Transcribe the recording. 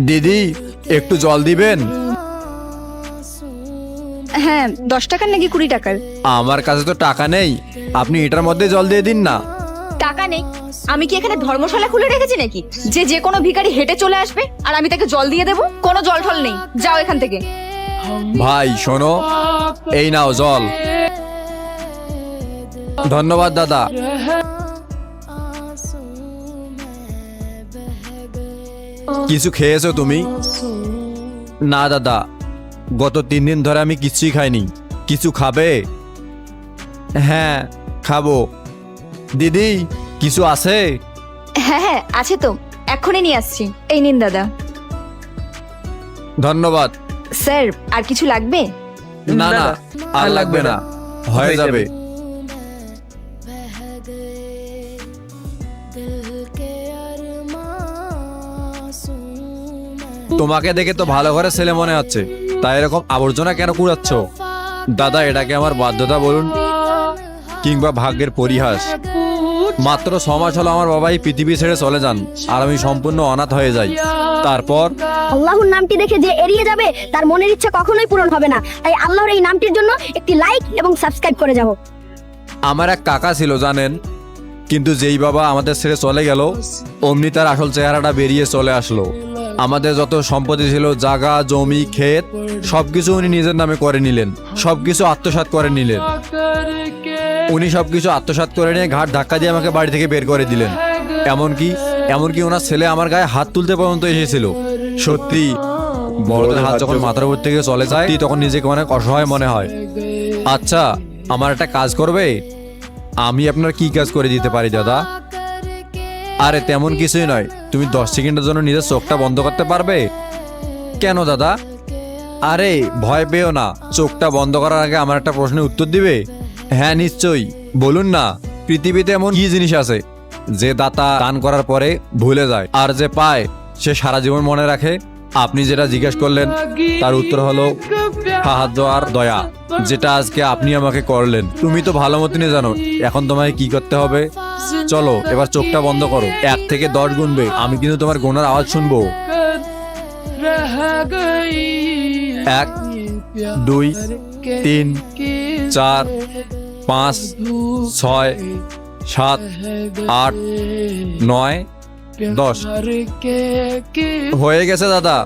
দিদি একটু জল দিবেন? হ্যাঁ, 10 টাকার নাকি 20 টাকার? আমার কাছে তো টাকা নেই, আপনি এটার মধ্যে জল দিয়ে দিন না। টাকা নেই? আমি কি এখানে ধর্মশালা খুলে রেখেছি নাকি যে যে কোনো ভিখারি হেঁটে চলে আসবে আর আমি তাকে জল দিয়ে দেবো? কোনো জল ঠল নেই, যাও এখান থেকে। ভাই শোনো, এই নাও জল। ধন্যবাদ দাদা। কিছু খেয়েছো তুমি? না দাদা, গত 3 দিন ধরে আমি কিছুই খাইনি। কিছু খাবে? হ্যাঁ খাবো। দিদি কিছু আছে? হ্যাঁ হ্যাঁ আছে তো, এক্ষুনি নিয়ে আসছি। এই নিন দাদা। ধন্যবাদ। স্যার আর কিছু লাগবে? না না, আর লাগবে না, হয়ে যাবে। তোমাকে দেখে তো ভালো ঘরের ছেলে মনে হচ্ছে, তাই এরকম আবর্জনা কেন কুড়াচ্ছ? দাদা এটাকে আমার বাধ্যতা বলুন কিংবা ভাগ্যের পরিহাস। মাত্র 6 মাস হলো আমার বাবা এই পৃথিবী ছেড়ে চলে যান আর আমি সম্পূর্ণ অনাথ হয়ে যাই। তারপর আল্লাহর নামটি দেখে যে এড়িয়ে যাবে তার মনের ইচ্ছা কখনোই পূরণ হবে না। তাই আল্লাহর এই নামটির জন্য একটি লাইক এবং সাবস্ক্রাইব করে যাও। আমার এক কাকা ছিল জানেন, কিন্তু যেই বাবা আমাদের ছেড়ে চলে গেল অমনি তার আসল চেহারাটা বেরিয়ে চলে আসলো। আমাদের যত সম্পত্তি ছিল, জায়গা জমি ক্ষেত, সবকিছু উনি নিজের নামে করে নিলেন, সবকিছু আত্মসাৎ করে নিলেন। উনি সবকিছু আত্মসাৎ করে নিয়ে ঘাট ধাক্কা দিয়ে আমাকে বাড়ি থেকে বের করে দিলেন। এমনকি ওনার ছেলে আমার গায়ে হাত তুলতে পর্যন্ত এসেছিল। সত্যি বড়দের হাত যখন মাথার উপর থেকে চলে যায় তখন নিজেকে অনেক অসহায় মনে হয়। আচ্ছা আমার একটা কাজ করবে? আমি আপনার কি কাজ করে দিতে পারি দাদা? আরে তেমন কিছুই নয়, তুমি 10 সেকেন্ডের জন্য নিজের চোখটা বন্ধ করতে পারবে? কেন দাদা? আরে ভয় পেও না, চোখটা বন্ধ করার আগে আমার একটা প্রশ্নের উত্তর দিবে? হ্যাঁ নিশ্চয়ই, বলুন না। পৃথিবীতে এমন কি জিনিস আছে যে দাতা দান করার পরে ভুলে যায় আর যে পায় সে সারা জীবন মনে রাখে? আপনি যেটা জিজ্ঞেস করলেন তার উত্তর হলো সাহায্য আর দয়া, যেটা আজকে আপনি আমাকে করলেন। তুমি তো ভালো মতনই জানো এখন তোমায় কি করতে হবে। চলো এবার চোখটা বন্ধ করো, 1 থেকে 10 গুনবে, আমি কিন্তু তোমার গোনার আওয়াজ শুনবো। 1 2 3 4 5 6 7 8 9 10 হয়ে গেছে দাদা।